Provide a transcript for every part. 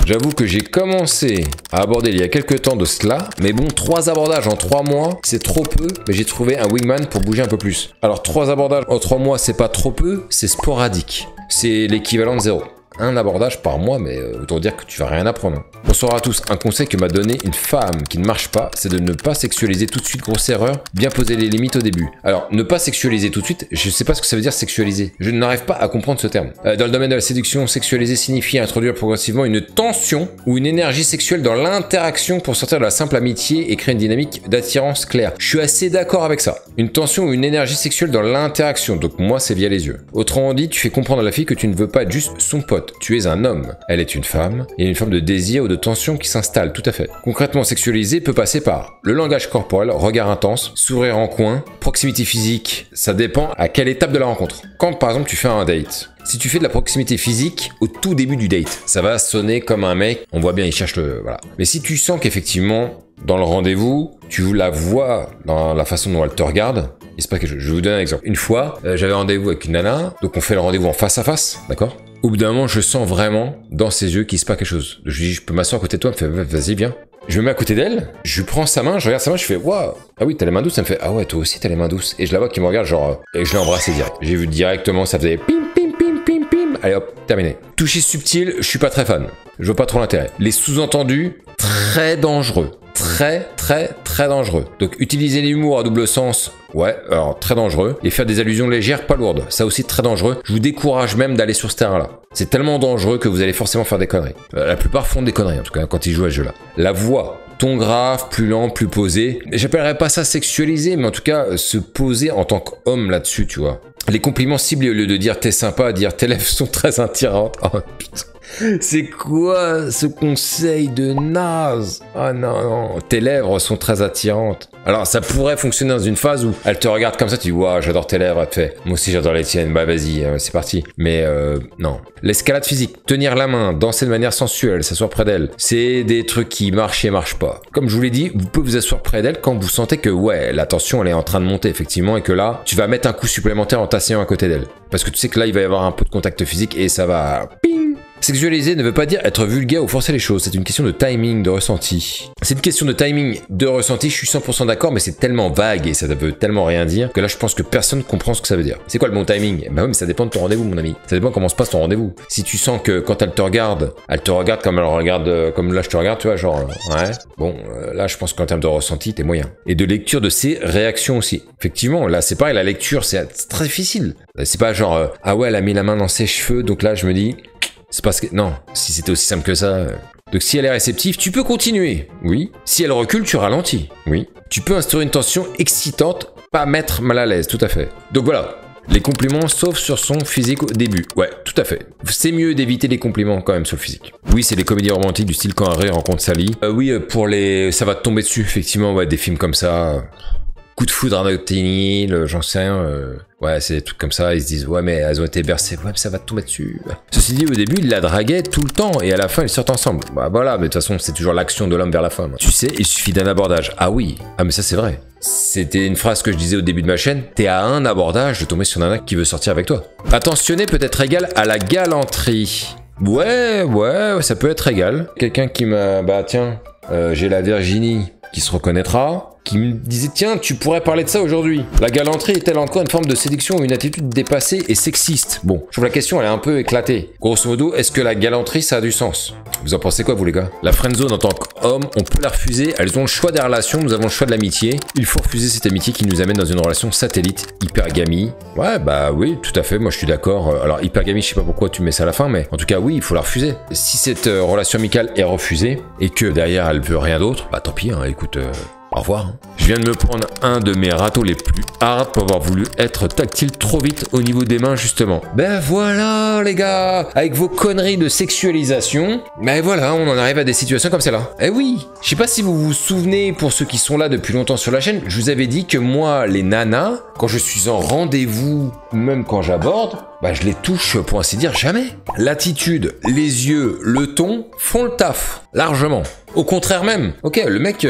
J'avoue que j'ai commencé à aborder il y a quelques temps de cela, mais bon, 3 abordages en 3 mois, c'est trop peu, mais j'ai trouvé un wingman pour bouger un peu plus. Alors 3 abordages en 3 mois, c'est pas trop peu, c'est sporadique. C'est l'équivalent de 0. Un abordage par mois, mais autant dire que tu vas rien apprendre. Bonsoir à tous. Un conseil que m'a donné une femme qui ne marche pas, c'est de ne pas sexualiser tout de suite. Grosse erreur. Bien poser les limites au début. Alors, ne pas sexualiser tout de suite, je sais pas ce que ça veut dire sexualiser. Je n'arrive pas à comprendre ce terme. Dans le domaine de la séduction, sexualiser signifie introduire progressivement une tension ou une énergie sexuelle dans l'interaction pour sortir de la simple amitié et créer une dynamique d'attirance claire. Je suis assez d'accord avec ça. Une tension ou une énergie sexuelle dans l'interaction. Donc moi, c'est via les yeux. Autrement dit, tu fais comprendre à la fille que tu ne veux pas être juste son pote. Tu es un homme, elle est une femme, il y a une forme de désir ou de tension qui s'installe, tout à fait. Concrètement, sexualiser peut passer par le langage corporel, regard intense, sourire en coin, proximité physique, ça dépend à quelle étape de la rencontre. Quand par exemple tu fais un date, si tu fais de la proximité physique au tout début du date, ça va sonner comme un mec, on voit bien, il cherche le... voilà. Mais si tu sens qu'effectivement, dans le rendez-vous, tu la vois dans la façon dont elle te regarde, et c'est pas quelque chose. Je vais vous donner un exemple. Une fois, j'avais rendez-vous avec une nana, donc on fait le rendez-vous en face à face, d'accord? Au bout d'un moment, je sens vraiment dans ses yeux qu'il se passe quelque chose. Je lui dis, je peux m'asseoir à côté de toi? Elle me fait, vas-y, viens. Je me mets à côté d'elle, je prends sa main, je regarde sa main, je fais, waouh, ah oui, t'as les mains douces? Elle me fait, ah ouais, toi aussi t'as les mains douces. Et je la vois qui me regarde, genre, et je l'ai embrassé direct. J'ai vu directement, ça faisait pim, pim, pim, pim, pim. Allez hop, terminé. Toucher subtil, je suis pas très fan. Je vois pas trop l'intérêt. Les sous-entendus, très dangereux. Très dangereux. Donc utiliser l'humour à double sens, ouais, alors très dangereux. Et faire des allusions légères, pas lourdes, ça aussi très dangereux. Je vous décourage même d'aller sur ce terrain-là. C'est tellement dangereux que vous allez forcément faire des conneries. La plupart font des conneries, en tout cas, quand ils jouent à ce jeu-là. La voix, ton grave, plus lent, plus posé. J'appellerais pas ça sexualiser, mais en tout cas, se poser en tant qu'homme là-dessus, tu vois. Les compliments ciblés, au lieu de dire t'es sympa, dire tes lèvres sont très attirantes. Oh putain. C'est quoi ce conseil de naze? Ah non, non, tes lèvres sont très attirantes. Alors ça pourrait fonctionner dans une phase où elle te regarde comme ça, tu dis waouh, j'adore tes lèvres, elle te fait moi aussi j'adore les tiennes, bah vas-y, c'est parti. Mais non. L'escalade physique, tenir la main, danser de manière sensuelle, s'asseoir près d'elle, c'est des trucs qui marchent et marchent pas. Comme je vous l'ai dit, vous pouvez vous asseoir près d'elle quand vous sentez que ouais, la tension elle est en train de monter effectivement et que là, tu vas mettre un coup supplémentaire en t'asseyant à côté d'elle. Parce que tu sais que là, il va y avoir un peu de contact physique et ça va ping. Sexualiser ne veut pas dire être vulgaire ou forcer les choses, c'est une question de timing, de ressenti. C'est une question de timing, de ressenti, je suis 100% d'accord, mais c'est tellement vague et ça ne veut tellement rien dire que là je pense que personne comprend ce que ça veut dire. C'est quoi le bon timing? Bah oui, mais ça dépend de ton rendez-vous, mon ami. Ça dépend comment se passe ton rendez-vous. Si tu sens que quand elle te regarde comme elle regarde, comme là je te regarde, tu vois, genre, ouais, bon, là je pense qu'en termes de ressenti, t'es moyen. Et de lecture de ses réactions aussi. Effectivement, là c'est pareil, la lecture c'est très difficile. C'est pas genre, ah ouais, elle a mis la main dans ses cheveux, donc là je me dis... C'est parce que... Non, si c'était aussi simple que ça... Donc si elle est réceptive, tu peux continuer. Oui. Si elle recule, tu ralentis. Oui. Tu peux instaurer une tension excitante, pas mettre mal à l'aise, tout à fait. Donc voilà. Les compliments, sauf sur son physique au début. Ouais, tout à fait. C'est mieux d'éviter les compliments quand même sur le physique. Oui, c'est les comédies romantiques du style Quand Harry rencontre Sally. Oui, pour les... Ça va te tomber dessus, effectivement, ouais, des films comme ça... Coup de foudre à Notting Hill, j'en sais rien. Ouais, c'est des trucs comme ça, ils se disent ouais mais elles ont été bercées, ouais mais ça va te tomber dessus. Ceci dit, au début, ils la draguaient tout le temps et à la fin, ils sortent ensemble. Bah voilà, mais de toute façon, c'est toujours l'action de l'homme vers la femme. Tu sais, il suffit d'un abordage. Ah oui, ah mais ça c'est vrai. C'était une phrase que je disais au début de ma chaîne, t'es à un abordage de tomber sur un nana qui veut sortir avec toi. Attentionner peut être égal à la galanterie. Ouais, ça peut être égal. Quelqu'un qui m'a... Bah tiens, j'ai la Virginie qui se reconnaîtra, qui me disait tiens, tu pourrais parler de ça aujourd'hui. La galanterie est-elle encore une forme de séduction ou une attitude dépassée et sexiste? Bon, je trouve la question elle est un peu éclatée. Grosso modo, est-ce que la galanterie ça a du sens? Vous en pensez quoi vous les gars? La friendzone en tant qu'homme, on peut la refuser, elles ont le choix des relations, nous avons le choix de l'amitié. Il faut refuser cette amitié qui nous amène dans une relation satellite, hypergamie. Ouais bah oui, tout à fait, moi je suis d'accord. Alors hypergamie, je sais pas pourquoi tu mets ça à la fin, mais en tout cas oui, il faut la refuser. Si cette relation amicale est refusée et que derrière elle veut rien d'autre, bah tant pis, hein, écoute... Au revoir. Je viens de me prendre un de mes râteaux les plus hard pour avoir voulu être tactile trop vite au niveau des mains justement. Ben voilà les gars, avec vos conneries de sexualisation, ben voilà, on en arrive à des situations comme celle-là. Eh oui, je sais pas si vous vous souvenez, pour ceux qui sont là depuis longtemps sur la chaîne, je vous avais dit que moi, les nanas, quand je suis en rendez-vous, même quand j'aborde, bah je les touche pour ainsi dire jamais. L'attitude, les yeux, le ton font le taf, largement. Au contraire même. Ok, le mec,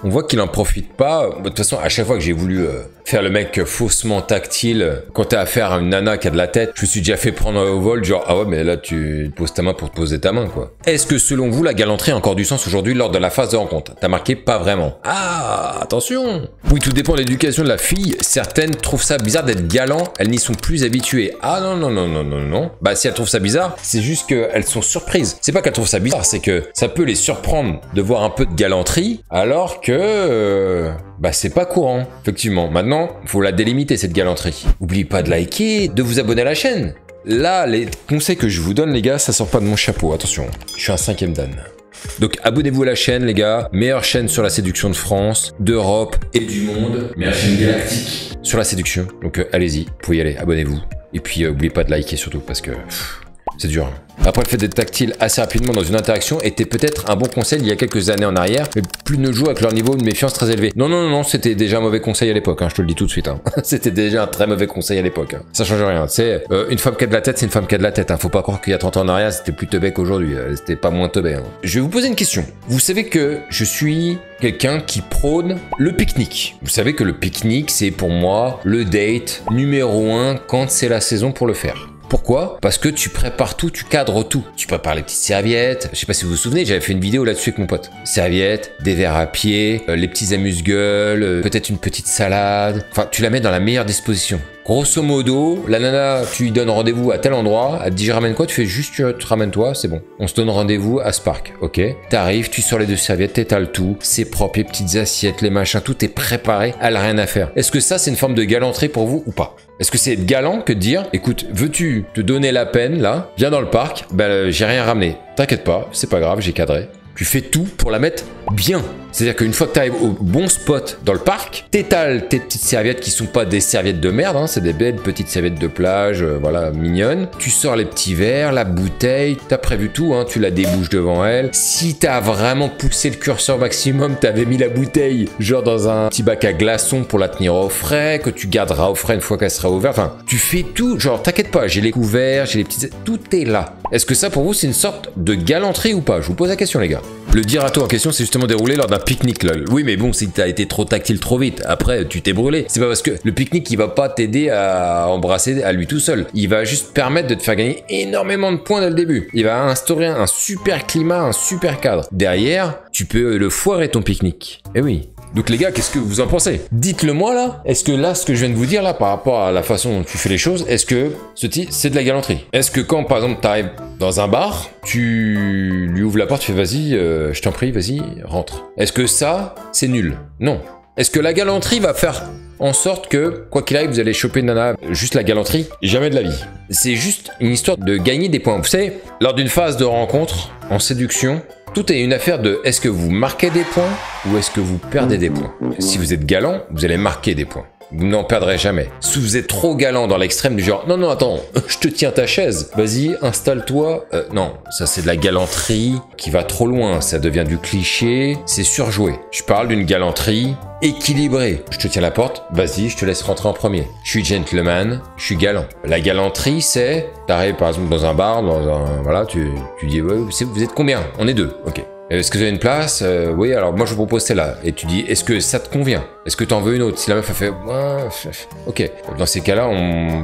on voit qu'il en profite pas. De toute façon, à chaque fois que j'ai voulu faire le mec faussement tactile, quand t'as affaire à une nana qui a de la tête, je me suis déjà fait prendre au vol, genre, ah ouais, mais là, tu poses ta main pour te poser ta main, quoi. Est-ce que selon vous, la galanterie a encore du sens aujourd'hui lors de la phase de rencontre? T'as marqué pas vraiment. Ah, attention. Oui, tout dépend de l'éducation de la fille. Certaines trouvent ça bizarre d'être galant, elles n'y sont plus habituées. Ah non, non, non, non, non, non. Bah, si elles trouvent ça bizarre, c'est juste qu'elles sont surprises. C'est pas qu'elles trouvent ça bizarre, c'est que ça peut les surprendre de voir un peu de galanterie, alors que bah c'est pas courant, effectivement. Maintenant, faut la délimiter cette galanterie. N'oubliez pas de liker, de vous abonner à la chaîne. Là, les conseils que je vous donne, les gars, ça sort pas de mon chapeau, attention. Je suis un 5e dan. Donc abonnez-vous à la chaîne, les gars. Meilleure chaîne sur la séduction de France, d'Europe et du monde. Meilleure chaîne galactique sur la séduction. Donc allez-y, vous pouvez y aller, abonnez-vous. Et puis n'oubliez pas de liker surtout, parce que c'est dur. Après, le fait d'être tactile assez rapidement dans une interaction était peut-être un bon conseil il y a quelques années en arrière, mais plus de nos jours avec leur niveau de méfiance très élevé. Non, non, non, non, c'était déjà un mauvais conseil à l'époque, hein, je te le dis tout de suite. Hein. C'était déjà un très mauvais conseil à l'époque. Hein. Ça change rien. C'est une femme qui a de la tête, c'est une femme qui a de la tête. Hein. Faut pas croire qu'il y a 30 ans en arrière, c'était plus teubé qu'aujourd'hui. C'était pas moins teubé. Hein. Je vais vous poser une question. Vous savez que je suis quelqu'un qui prône le pique-nique. Vous savez que le pique-nique, c'est pour moi le date numéro 1 quand c'est la saison pour le faire. Pourquoi? Parce que tu prépares tout, tu cadres tout. Tu prépares les petites serviettes. Je sais pas si vous vous souvenez, j'avais fait une vidéo là-dessus avec mon pote. Serviettes, des verres à pied, les petits amuse-gueules, peut-être une petite salade. Enfin, tu la mets dans la meilleure disposition. Grosso modo, la nana, tu lui donnes rendez-vous à tel endroit, elle te dit je ramène quoi, tu fais juste tu te ramènes toi, c'est bon. On se donne rendez-vous à ce parc, ok? T'arrives, tu sors les 2 serviettes, t'étales tout, c'est propre, les petites assiettes, les machins, tout est préparé, elle a rien à faire. Est-ce que ça c'est une forme de galanterie pour vous ou pas? Est-ce que c'est être galant que de dire, écoute, veux-tu te donner la peine là, viens dans le parc, ben j'ai rien ramené. T'inquiète pas, c'est pas grave, j'ai cadré. Tu fais tout pour la mettre bien. C'est-à-dire qu'une fois que tu arrives au bon spot dans le parc, t'étales tes petites serviettes qui sont pas des serviettes de merde, hein, c'est des belles petites serviettes de plage, voilà, mignonnes. Tu sors les petits verres, la bouteille, t'as prévu tout, hein, tu la débouches devant elle. Si t'as vraiment poussé le curseur maximum, t'avais mis la bouteille genre dans un petit bac à glaçons pour la tenir au frais, que tu garderas au frais une fois qu'elle sera ouverte. Enfin, tu fais tout, genre t'inquiète pas, j'ai les couverts, j'ai les petites... Tout est là. Est-ce que ça pour vous c'est une sorte de galanterie ou pas? Je vous pose la question les gars. Le dirato en question c'est justement déroulé lors d'un pique-nique lol. Oui mais bon si t'as été trop tactile trop vite, après tu t'es brûlé. C'est pas parce que le pique-nique il va pas t'aider à embrasser à lui tout seul. Il va juste permettre de te faire gagner énormément de points dès le début. Il va instaurer un super climat, un super cadre. Derrière, tu peux le foirer ton pique-nique. Eh oui. Donc les gars, qu'est-ce que vous en pensez? Dites-le moi là. Est-ce que là, ce que je viens de vous dire là, par rapport à la façon dont tu fais les choses, est-ce que c'est de la galanterie? Est-ce que quand par exemple t'arrives dans un bar, tu lui ouvres la porte, tu fais vas-y, je t'en prie, vas-y, rentre. Est-ce que ça, c'est nul? Non. Est-ce que la galanterie va faire en sorte que, quoi qu'il arrive, vous allez choper une nana, juste la galanterie? Jamais de la vie. C'est juste une histoire de gagner des points. Vous savez, lors d'une phase de rencontre, en séduction, tout est une affaire de est-ce que vous marquez des points ou est-ce que vous perdez des points. Si vous êtes galant, vous allez marquer des points. Vous n'en perdrez jamais. Si vous êtes trop galant dans l'extrême du genre, non, non, attends, je te tiens ta chaise, vas-y, installe-toi. Non, ça c'est de la galanterie qui va trop loin, ça devient du cliché, c'est surjoué. Je parle d'une galanterie équilibrée. Je te tiens la porte, vas-y, je te laisse rentrer en premier. Je suis gentleman, je suis galant. La galanterie, c'est, t'arrives par exemple dans un bar, voilà, tu dis, ouais, vous êtes combien? On est 2, ok. Est-ce que vous avez une place? Oui, alors moi je vous propose celle-là. Et tu dis, est-ce que ça te convient? Est-ce que tu en veux une autre? Si la meuf a fait, ok. Dans ces cas-là,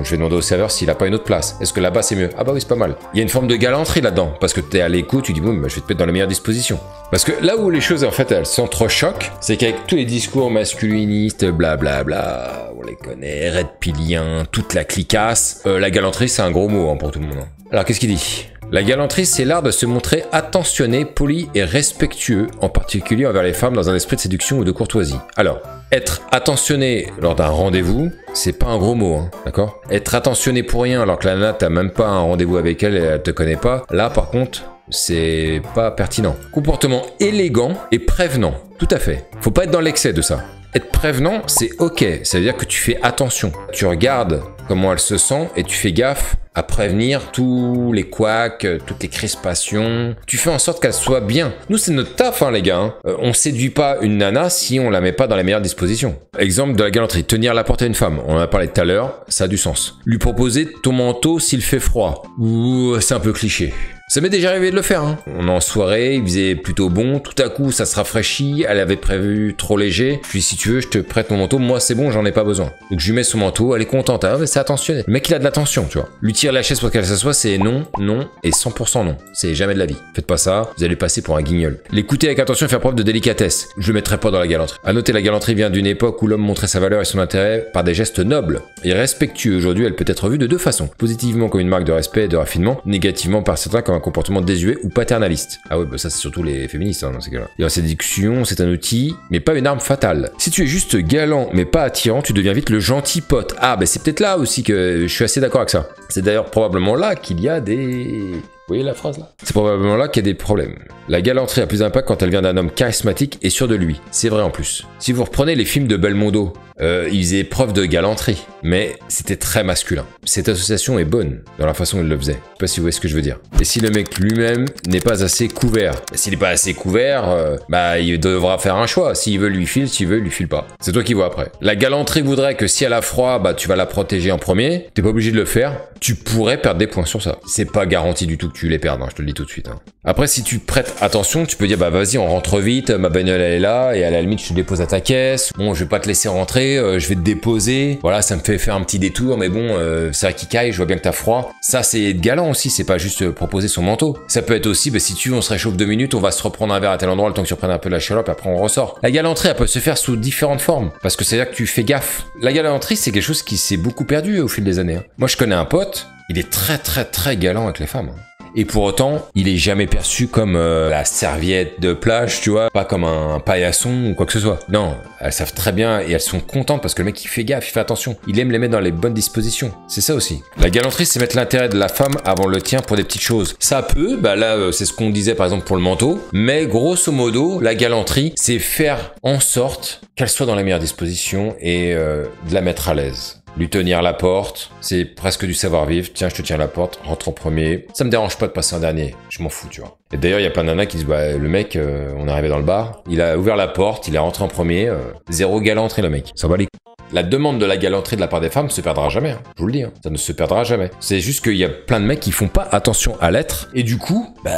je vais demander au serveur s'il a pas une autre place. Est-ce que là-bas c'est mieux? Ah bah oui, c'est pas mal. Il y a une forme de galanterie là-dedans. Parce que t'es à l'écoute, tu dis, bon, bah, je vais te mettre dans les meilleures dispositions. Parce que là où les choses, en fait, elles s'entrechoquent, c'est qu'avec tous les discours masculinistes, blablabla, on les connaît, red pillien, toute la clicasse, la galanterie, c'est un gros mot hein, pour tout le monde. Alors, qu'est-ce qu'il dit? La galanterie, c'est l'art de se montrer attentionné, poli et respectueux, en particulier envers les femmes dans un esprit de séduction ou de courtoisie. Alors, être attentionné lors d'un rendez-vous, c'est pas un gros mot, hein, d'accord? Être attentionné pour rien alors que la nana, t'as même pas un rendez-vous avec elle et elle te connaît pas, là par contre, c'est pas pertinent. Comportement élégant et prévenant, tout à fait. Faut pas être dans l'excès de ça. Être prévenant, c'est ok, ça veut dire que tu fais attention. Tu regardes comment elle se sent et tu fais gaffe à prévenir tous les couacs, toutes les crispations. Tu fais en sorte qu'elle soit bien. Nous, c'est notre taf, hein, les gars. Hein. On séduit pas une nana si on la met pas dans les meilleures dispositions. Exemple de la galanterie, tenir la porte à une femme. On en a parlé tout à l'heure, ça a du sens. Lui proposer ton manteau s'il fait froid. Ouh, c'est un peu cliché. Ça m'est déjà arrivé de le faire, hein. On est en soirée, il faisait plutôt bon, tout à coup ça se rafraîchit, elle avait prévu trop léger. Je lui dis si tu veux, je te prête mon manteau, moi c'est bon, j'en ai pas besoin. Donc je lui mets son manteau, elle est contente, hein, mais c'est attentionné. Le mec il a de l'attention, tu vois. Lui tirer la chaise pour qu'elle s'assoie, c'est non, non et 100% non. C'est jamais de la vie. Faites pas ça, vous allez passer pour un guignol. L'écouter avec attention et faire preuve de délicatesse. Je le mettrai pas dans la galanterie. À noter, la galanterie vient d'une époque où l'homme montrait sa valeur et son intérêt par des gestes nobles et respectueux. Aujourd'hui, elle peut être vue de deux façons. Positivement comme une marque de respect et de raffinement, négativement par certains comme un comportement désuet ou paternaliste. Ah ouais, bah ça c'est surtout les féministes hein, dans ces cas-là. Et la séduction, c'est un outil, mais pas une arme fatale. Si tu es juste galant, mais pas attirant, tu deviens vite le gentil pote. Ah bah c'est peut-être là aussi que je suis assez d'accord avec ça. C'est d'ailleurs probablement là qu'il y a des... Vous voyez la phrase là? C'est probablement là qu'il y a des problèmes. La galanterie a plus d'impact quand elle vient d'un homme charismatique et sûr de lui. C'est vrai en plus. Si vous reprenez les films de Belmondo, il faisait preuve de galanterie, mais c'était très masculin. Cette association est bonne dans la façon dont il le faisait. Je sais pas si vous voyez ce que je veux dire. Et si le mec lui-même n'est pas assez couvert, s'il n'est pas assez couvert, bah il devra faire un choix. S'il veut lui file, s'il veut lui file pas. C'est toi qui vois après. La galanterie voudrait que si elle a froid, bah tu vas la protéger en premier. T'es pas obligé de le faire. Tu pourrais perdre des points sur ça. C'est pas garanti du tout que tu les perdes, hein, je te le dis tout de suite. Hein. Après, si tu prêtes attention, tu peux dire bah vas-y, on rentre vite, ma bagnole elle est là, et à la limite, je te dépose à ta caisse. Bon, je vais pas te laisser rentrer, je vais te déposer. Voilà, ça me fait faire un petit détour, mais bon, c'est vrai qu'il caille, je vois bien que t'as froid. Ça, c'est galant aussi, c'est pas juste proposer son manteau. Ça peut être aussi, bah, si tu veux, on se réchauffe 2 minutes, on va se reprendre un verre à tel endroit, le temps que tu reprennes un peu la chaleur, puis après on ressort. La galanterie, elle peut se faire sous différentes formes, parce que c'est-à-dire que tu fais gaffe. La galanterie, c'est quelque chose qui s'est beaucoup perdu au fil des années. Hein. Moi, je connais un pote, il est très galant avec les femmes. Et pour autant, il est jamais perçu comme la serviette de plage, tu vois, pas comme un paillasson ou quoi que ce soit. Non, elles savent très bien et elles sont contentes parce que le mec il fait gaffe, il fait attention. Il aime les mettre dans les bonnes dispositions. C'est ça aussi. La galanterie, c'est mettre l'intérêt de la femme avant le tien pour des petites choses. Ça peut, bah là, c'est ce qu'on disait par exemple pour le manteau. Mais grosso modo, la galanterie, c'est faire en sorte qu'elle soit dans les meilleures dispositions et de la mettre à l'aise. Lui tenir la porte, c'est presque du savoir-vivre. Tiens, je te tiens la porte, rentre en premier. Ça me dérange pas de passer en dernier, je m'en fous, tu vois. Et d'ailleurs, il y a plein de nanas qui disent, bah, le mec, on est arrivé dans le bar, il a ouvert la porte, il est rentré en premier, zéro galanterie le mec. Ça va les La demande de la galanterie de la part des femmes se perdra jamais, hein. Je vous le dis, hein. Ça ne se perdra jamais. C'est juste qu'il y a plein de mecs qui font pas attention à l'être, et du coup, bah,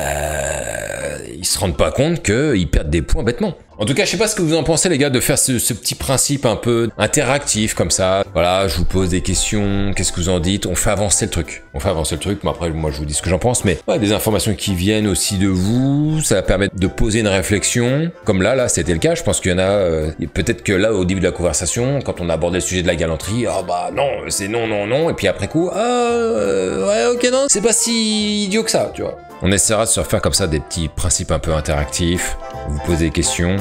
ils se rendent pas compte qu'ils perdent des points bêtement. En tout cas, je sais pas ce que vous en pensez les gars de faire ce petit principe un peu interactif comme ça. Voilà, je vous pose des questions, qu'est-ce que vous en dites? On fait avancer le truc. On fait avancer le truc, mais après moi je vous dis ce que j'en pense, mais ouais, des informations qui viennent aussi de vous, ça va permettre de poser une réflexion. Comme là c'était le cas, je pense qu'il y en a, peut-être que là au début de la conversation, quand on a abordé le sujet de la galanterie, ah bah non, c'est non, et puis après coup, ouais ok non, c'est pas si idiot que ça, tu vois. On essaiera de se refaire comme ça des petits principes un peu interactifs, vous posez des questions,